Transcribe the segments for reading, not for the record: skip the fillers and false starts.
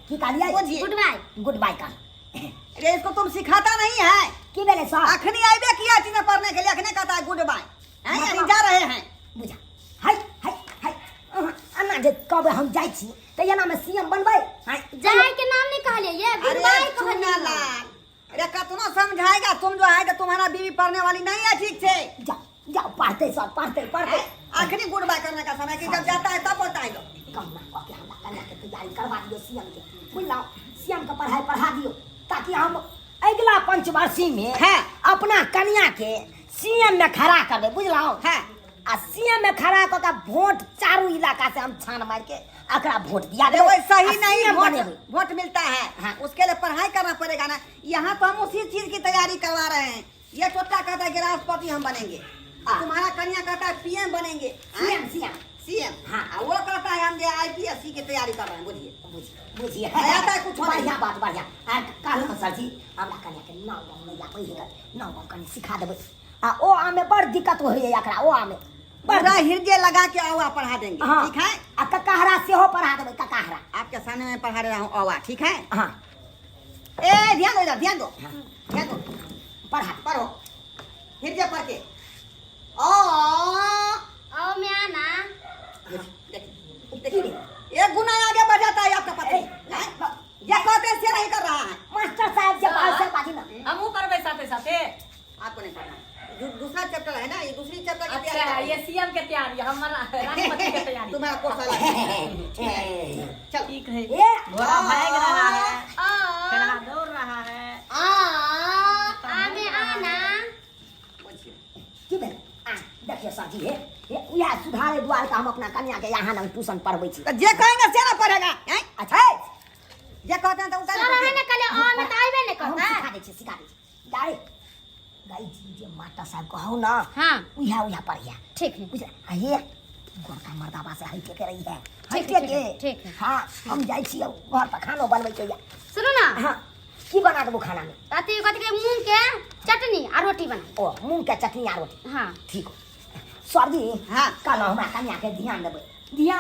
की Kaliya goodbye. Goodbye का अरे इसको तुम सिखाता नहीं है की बेले सर अखनी आइबे किया थी ना पढ़ने के लिए अखने कहता है गुड बाय हैं अभी जा रहे हैं बुझा हाय हाय हाय अन्ना जे कब हम जाई छी त एना में सीएम बनबै हाय जाए के नाम नहीं कहले ये गुड बाय अरे कहले सुना लाल अरे कतना समझाएगा तुम जो है कि तुम्हारा बीवी पढ़ने वाली नहीं है ठीक से जाओ जाओ पढ़ते सर पढ़ते आखिरी गुड बाय करने का समय कि जब जाता है तब बोलता है कम ना कह के हमरा कन्या के तैयारी करवा दियो सीएम के बुझलाओ सीएम का पढ़ाई पढ़ा दियो ताकि हम अगला पंचवर्षीय में है अपना कन्या के सीएम में खड़ा करबे बुझलाओ है आ सीएम में खड़ा क के वोट चारों इलाका से हम छान मार के अकरा वोट दिया अरे वो सही नहीं बने वोट मिलता है हाँ। उसके लिए पढ़ाई करना पड़ेगा ना यहाँ तो हम उसी चीज की तैयारी करवा रहे हैं ये छोटा कहता है कि राष्ट्रपति हम बनेंगे तुम्हारा कन्या कहता है पीएम बनेंगे सीएम सीएम सीएम हाँ। वो कहता है हम जो आईपीएससी की तैयारी कर रहे हैं बुझिए बुझिए आता है कुछ बढ़िया बात बढ़िया कहल सर जी हमरा कन्या के नाम नहीं आबै है नाम कनी सिखा देबै आ ओ आमे बड़ दिक्कत होय एकरा ओ आमे पूरा हृदय लगा के अवा पढ़ा देंगे हाँ। ठीक है आ ककाहरा सेहो पढ़ा देबै ककाहरा आपके सामने में पढ़ा रहा हूँ अवा ठीक है हाँ ए ध्यान दो इधर ध्यान दो पढ़ो हृदय पढ़ के ओ आओ मैं आना देखिए एक गुना आगे बढ़ जाता है आपका पति ये कहते से नहीं कर रहा है मास्टर साहब से बात से बाजी ना हमू करबे साथे साथे आपको नहीं पढ़ना दूसरा चैप्टर है ना ये दूसरी चैप्टर की अच्छा तैयारी ये सीएम के तैयारी हमारा राष्ट्रपति के तैयारी तुम्हारा कोर्स अलग चल ठीक है ए घोड़ा भाग रहा है आ खड़ा दौड़ रहा है मैं आना की भेल देखिए सर जी हे उया सुधारे दुआरे का हम अपना कन्या के यहाँ ना ट्यूशन पढ़बै छी जे कहेंगे से ना पढ़ेगा हैं अच्छा जे कहते हैं तो उनका सर है ना कले आ में तो आइबे नहीं हम करता सिखा दै छी गाड़ी गाई जी जे मास्टर साहब कहौ ना हां उया पढ़िया ठीक है बुझ आ ये गोरका मर्दाबा से हइटे के रही है ठीक हइटे है, के ठीक है। हां हम जाई छी घर पर खाना बनबै के या सुनो ना हां की बना देबो खाना में अति कथि के मूंग के चटनी आ रोटी बना ओ मूंग के चटनी आ रोटी हां ठीक हो सर जी हाँ। कल हमरा कन्या के ध्यान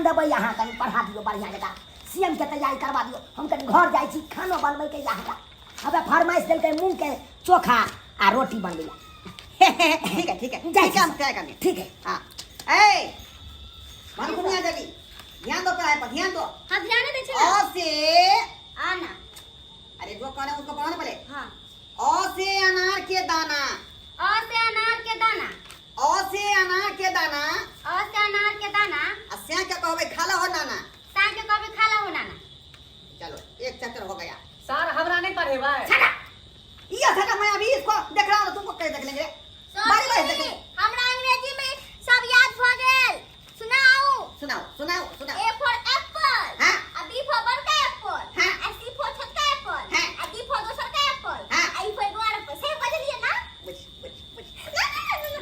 देबै यहाँ कनी पढ़ा दियो बढ़िया जगह सीएम के तैयारी करवा दियो हम कनी घर जाई छी खाना बनबै के यहाँ अबे फरमाइश देलकै मूंग के चोखा आ रोटी बनबै ठीक है ठीक है हम तय करने ठीक है हाँ ए मनकुनिया देवी ध्यान दो पढ़ाई पर ध्यान दो हां ध्यान दे छै ओ से आना अरे जो कह रहे हैं उसको पढ़ाना पहले हां ओ से अनार के दाना आ से अनार के दाना ओ से अनार के दाना आ से अनार के दाना अस्या क्या कहबे खाला हो नाना सा के कभी खाला हो नाना चलो एक चैप्टर हो गया सर हमरा नहीं पढ़ेबे छड़ा ये छड़ा मैं अभी इसको देख रहा हूं तुमको कैसे देख लेंगे बारी बारी देख लेंगे हमरा अंग्रेजी में सब याद भ गेल सुनाओ सुनाओ सुनाओ सुनाओ A for apple हाँ। A B for बड़का apple हाँ। A C for छोटका apple हाँ। A D for दोसर का apple हाँ। A E for एगो apple से बदलिए ना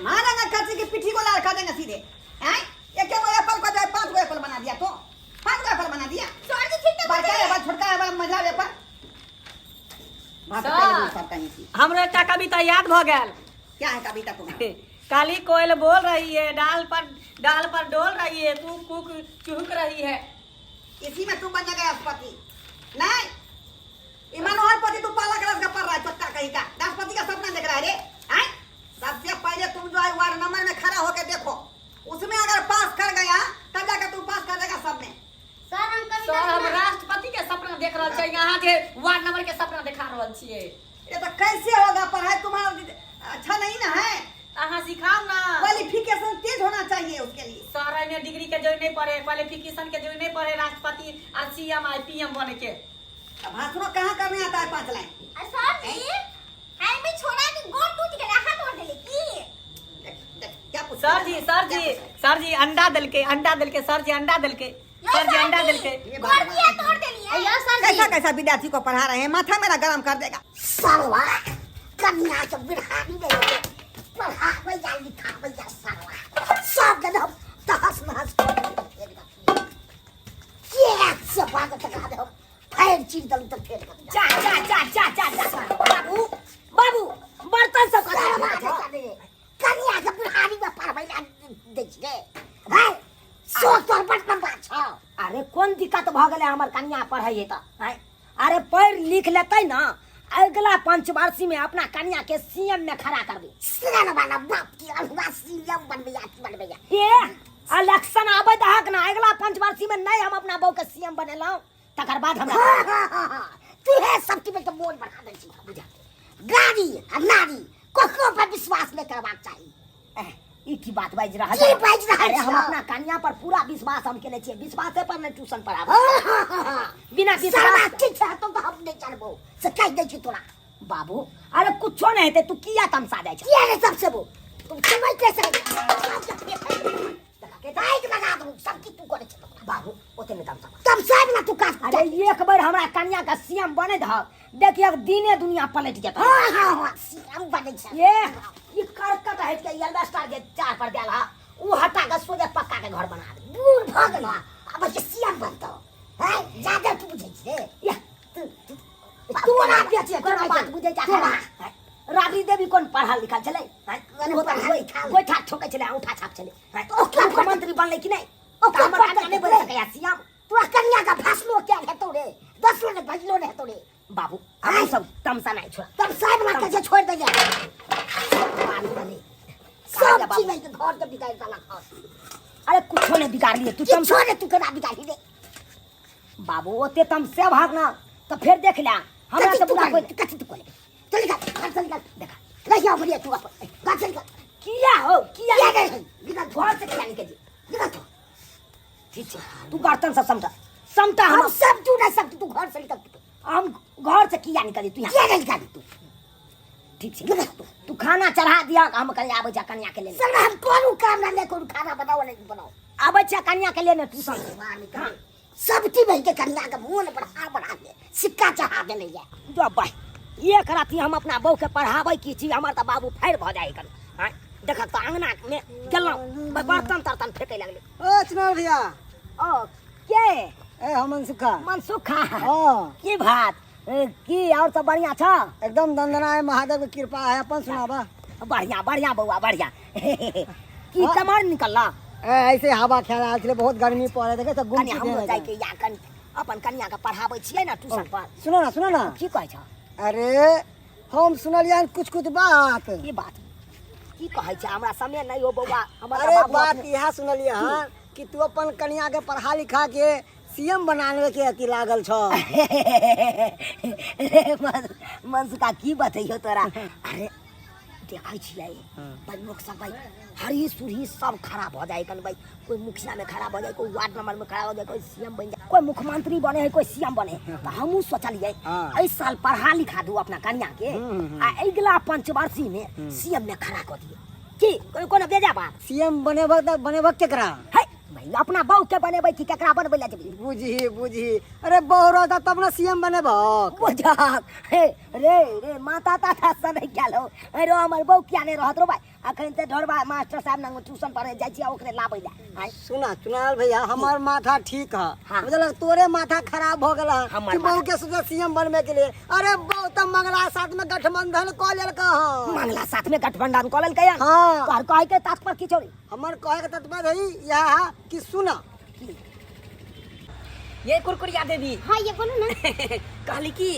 मारा ना कच्ची की पिठी को लाल कर देंगे सीधे हैं एक एक एप्पल को जो 5 एप्पल बना दिया तो 5 एप्पल बना दिया सर जी ठीक तो बड़का है बड़ा छोटा है बड़ा मजा एप्पल बात सर। कर सब कहीं थी हमरो एकटा कविता याद भ गेल क्या है कविता तुम्हारी काली कोयल बोल रही है डाल पर डोल रही है तू कुक चुहक रही है इसी में तुम बन गए राष्ट्रपति नहीं इमानुअल पति तू पाला क्लास का पढ़ रहा है चट्टा कहीं का राष्ट्रपति का सपना देख रहा है रे हैं सबसे पहले तुम जो है वार्ड नंबर में खड़ा होकर देखो उसमें अगर पास कर गया तब जाकर तुम पास कर देगा सब में सर हम सर कविता हम सुना राष्ट्रपति के सपना देख रहल छियै यहाँ जे वार्ड नंबर के सपना दिखा रहल छियै ये तो कैसे होगा पढ़ाई तुम्हारा अच्छा नहीं ना है अहाँ सिखाओ ना क्वालिफिकेशन तेज होना चाहिए उसके लिए सर में डिग्री के जो नहीं पढ़े क्वालिफिकेशन के जो नहीं पढ़े राष्ट्रपति और सीएम आई पीएम बने के अब भाषण कहाँ करने आता है 5 लाइन सर जी हाय में छोड़ा के गोड़ टूट गया हाथ तोड़ देले की क्या पूछ सर जी अंडा दलके सर जी अंडा दलके गोड़ किया तोड़ देलिए यो सर जी कैसा कैसा विद्यार्थी को पढ़ा रहे हैं माथा मेरा गरम कर देगा सरवा कन्या के बिरहानी दे पढ़ाबै जा लिखाबै जा सरवा सब दिन हम तहस नहस के से बात टका दे फेर चीज दल तो फेर जा बाबू बर्तन सब करा दे कन्या के बिरहानी में पढ़बै ना दे छे भाई सो तोर बर्तन बात छ अरे कोन दिक्कत भ गेलै हमर कन्या पढ़ै त हैं अरे पढ़ लिख लेते ना अगला पंचवार्षिक में अपना कन्या के सीएम में खड़ा कर दे सियाना वाला बाप की अलवा सीएम बनबे ये इलेक्शन आवे दहक ना अगला पंचवार्षिक में नहीं हम अपना बहू के सीएम बनेलौ तकर बाद हमरा तू है सबकी में तो मोल बढ़ा दे छी बुझा गाड़ी और नारी कोको पर विश्वास नहीं करबाक चाहिए ई की बात बाज रहा की बाज रहल अरे हम छ? अपना कन्या पर पूरा विश्वास हम केने छियै विश्वासे पर नहीं ट्यूशन पढ़ाबो बिना सारा विश्वास ठीक है तो हम नहीं जानबो से कह दे छी तोरा बाबू अरे कुछो नहीं हेते तू किया तमसा दे छ किया रे सबसे वो तुम समझ कैसे के दाइक लगा दूं सबकी तू करे छ बाबू ओते में तमसा तब सब ना तू का अरे एक बार हमरा कन्या का सीएम बने ध देखिए दिने दुनिया पलट जाता हां सीएम बने छ ये करकट है के एल्वेस्टर के चार पर देला ऊ हटा के सोजा पक्का के घर बना दे दूर भाग ना अब के सीएम बनतो है ज्यादा तू बुझै छे या तू ना बेचे कोन बात बुझे जा राबड़ी देवी कोन पढ़ा लिखा चले कोई ठाक ठोके चले उठा छाप चले तो मुख्यमंत्री बनले कि नहीं ओ हमर कन्या नहीं बन सके सीएम तोरा कन्या का फैसलो क्या है तोरे 10 लोग भजलो नहीं तोरे बाबू हम सब तमसा नहीं छोड़ तब साहब ना के छोड़ दे सब चीज में घर के बिगाड़ डाला खाओ अरे कुछो नहीं बिगाड़ लिए तू तुम छोड़ तू करा बिगाड़ी दे बाबू ओते तम से भागना तो फिर देख ले हमरा से बुरा कोई कथि तू करे चल निकल देखा नहीं आ बढ़िया तू अपन गा चल निकल किया हो किया किया गए निकल घर से क्या निकल निकल तो ठीक है तू बर्तन सब समझा हम हम सब तू ना सब तू घर से निकल हम घर से किया निकली तू किया यहाँ नहीं निकल तू ठीक है तू खाना चढ़ा दिया हम कल आबे जा कन्या के लेने सब हम कौन काम ना ले कौन खाना बनाओ नहीं बनाओ आबे जा कन्या के लेने तू संग बाहर निकल सब ती भाई के कन्या का मुंह ने बढ़ा दे सिक्का चढ़ा दे ले जाए जो भाई एक राती हम अपना बहू के पढ़ाबै की छी हमर त बाबू फाड़ भ जाई कर हां देख त अंगना में गेलौ बर्तन तरतन फेंके लगले ओ चिनार भैया ओ के ए हमन सुखा मनसुखा हां की बात की और सब बढ़िया छ एकदम दंदनाए महादेव की कृपा है अपन सुनाबा बढ़िया बढ़िया बउआ बढ़िया की कमर निकलला ए ऐसे हवा खेल आल छले बहुत गर्मी पड़े देखे तो गुम कन्या हम जाई के या कन अपन कन्या के पढ़ाबै छियै ना ट्यूशन पर सुनो ना की कहै छ अरे हम सुनलियन कुछ बात की बात की कहै छ हमरा समय नहीं हो बउआ हमर अरे बाबू बात यह सुनलिए हां कि तू अपन कन्या के पढ़ा लिखा के सीएम बनाने के अति लागल छ मनसुखा की बतैयो तोरा अरे देखै छियै भाई लोग सब भाई हरी सुरही सब खराब हो जाए कन भाई कोई मुखिया में खराब हो जाए कोई वार्ड नंबर में खराब हो जाए कोई सीएम बन जाए कोई मुख्यमंत्री बने है कोई सीएम बने तो हमहू सोचलिए इस साल पढ़ा लिखा दू अपना कन्या के आ अगला पंचवार्षिक में सीएम में खड़ा कर दिए की कोई कोनो बेजा बात सीएम बनेबक केकरा है भाई अपना बहू के बनेबै कि केकरा बनबै ला जेबै बुझी अरे बहु रहता तब ना सीएम बनेबक बुझा हे रे माता ताता सब गेलो अरे हमर बहू किया नहीं रहत रो भाई अखन ते ढोरबा मास्टर साहब नंग ट्यूशन पढ़े जाय छी ओकरे लाबै ला हां सुना चुनाल भैया हमार माथा ठीक है हाँ। मतलब तोरे माथा खराब हो गला हमार कि बहू के सोचे सीएम बनने के लिए अरे बहु तो मंगला साथ में गठबंधन कऽ लेलक हँ मंगला साथ में गठबंधन कऽ लेलकै हन हाँ। तोहर कहै के तात्पर्य की छोड़ी हमर कहे के तात्पर्य है यह है कि सुना ये कुरकुरिया देवी हां ये बोलू ना कहली कि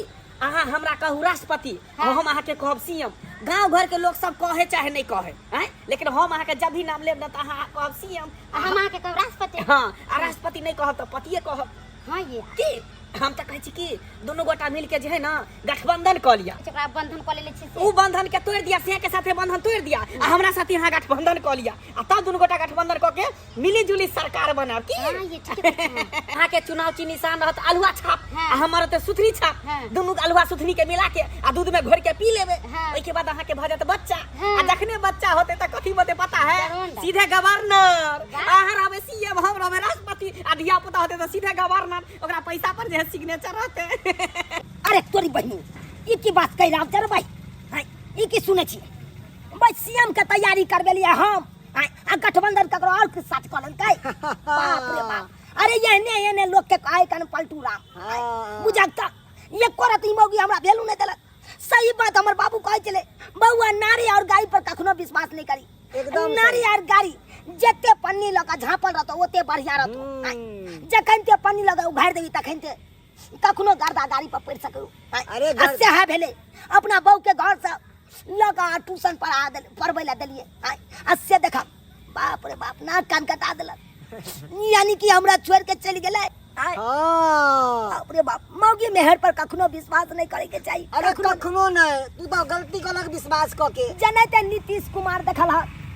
अहाँ हमरा कहू राष्ट्रपति और हम अहाँ के कहब सीएम गांव घर के लोग सब कहे चाहे नहीं कहे हैं लेकिन हम अहाँ के जब भी नाम लेब न त अहाँ कहब सीएम हम आके कब राष्ट्रपति हां आ राष्ट्रपति नहीं कहब त पतिए कहब हां ये की हम त कहै छी कि दोनों गोटा मिल के जे है ना गठबंधन क लिया एकरा बंधन क ले छी उ बंधन के तोड़ दिया सिंह के साथे बंधन तोड़ दिया आ हमरा साथे यहाँ गठबंधन क लिया आ तब दोनों गोटा गठबंधन क के मिली जुली सरकार बनाब की हां ये ठीक है अहाँ के चुनाव की निशान रहत अलुआ छाप हाँ। आ हमर त सुथरी छाप हाँ। दोनों अलुआ सुथनी के मिला के आ दूध में घोर के पी लेबे हाँ। ओइ के बाद अहाँ के भ जात बच्चा हाँ। आ जखने बच्चा होते त कथी बते पता है जरूर। सीधे गवर्नर अहाँ रहबे सीएम हम रहबे राष्ट्रपति आ धिया पुता होते त सीधे गवर्नर ओकरा पैसा पर जे सिग्नेचर रहते अरे तोरी बहिनी ई की बात कह रहा चल भाई हां ई की सुने छी भाई सीएम के तैयारी करबे लिए हम आ गठबंधन ककरो और के साथ कलन काय बाप रे बाप अरे ये लोग के आय कन पलटू राम हाँ। बुझाता ये कोरत ई मौगी हमरा भेलू नहीं देलक सही बात हमर बाबू कहै चले बउआ नारी और गाय पर कखनो विश्वास नहीं करी एकदम नारी और गाड़ी जते पन्नी लगा झापल रहतो ओते बढ़िया रहतो जखन ते पन्नी लगा उघाड़ देबी तखन ते कखनो गर्दा गाड़ी पर पढ़ सकू अरे से है भेले अपना बहू के घर से लगा ट्यूशन पढ़बै ला देलिए से देखा बाप रे बाप नाक कान कटा देलक यानी कि हमरा छोड़ के चल गेलै हाँ बाप रे बाप मौगी मेहर पर कखनो विश्वास नहीं करे के चाहिए अरे कखनो नहीं तू तो गलती कलक विश्वास क के जनते नीतीश कुमार देखल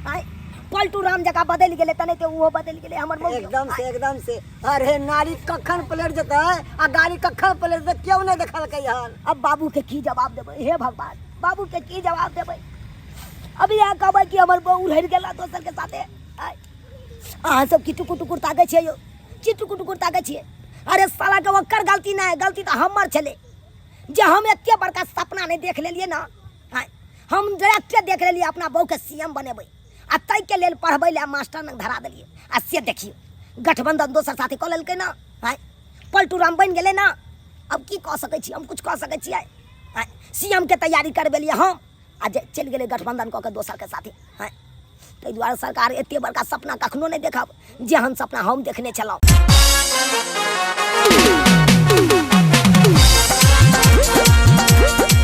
है पलटू राम जगह बदल गेले तने ते वो बदल गेले हमर मौगी एकदम से अरे नारी कखन पलट जता आ गाड़ी कखन पलट जता क्यों नहीं देखल के यार अब बाबू के की जवाब देबै हे भगवान बाबू के की जवाब देबै अब यह कहबै कि हमर बहू रह गेला दोसर के साथे अहाँ सब की टुकुर टुकुर ताकै छियै यो की टुकुर टुकुर ताकै छियै अरे साला के ओकर गलती नहीं गलती तो हमर छले जे हम एते बड़का सपना नहीं देख लेलिए ना हम डायरेक्ट देख लेलिए अपना बहू के सीएम बनेबै आ तै के लेल पढ़बै ले मास्टर न धरा देलिए आ से देखियो गठबंधन दोसर साथी क लेलकै ना पलटू राम बन गेलै ना अब की कह सकै छी हम कुछ कह सकै छियै सीएम के तैयारी करबेलिए हम आ चल गेलै गठबंधन क के दोसर के साथी ताहि दुआरे सरकार एते बड़का सपना कखनो नहीं देखब जेहन सपना हम देखने छलहुँ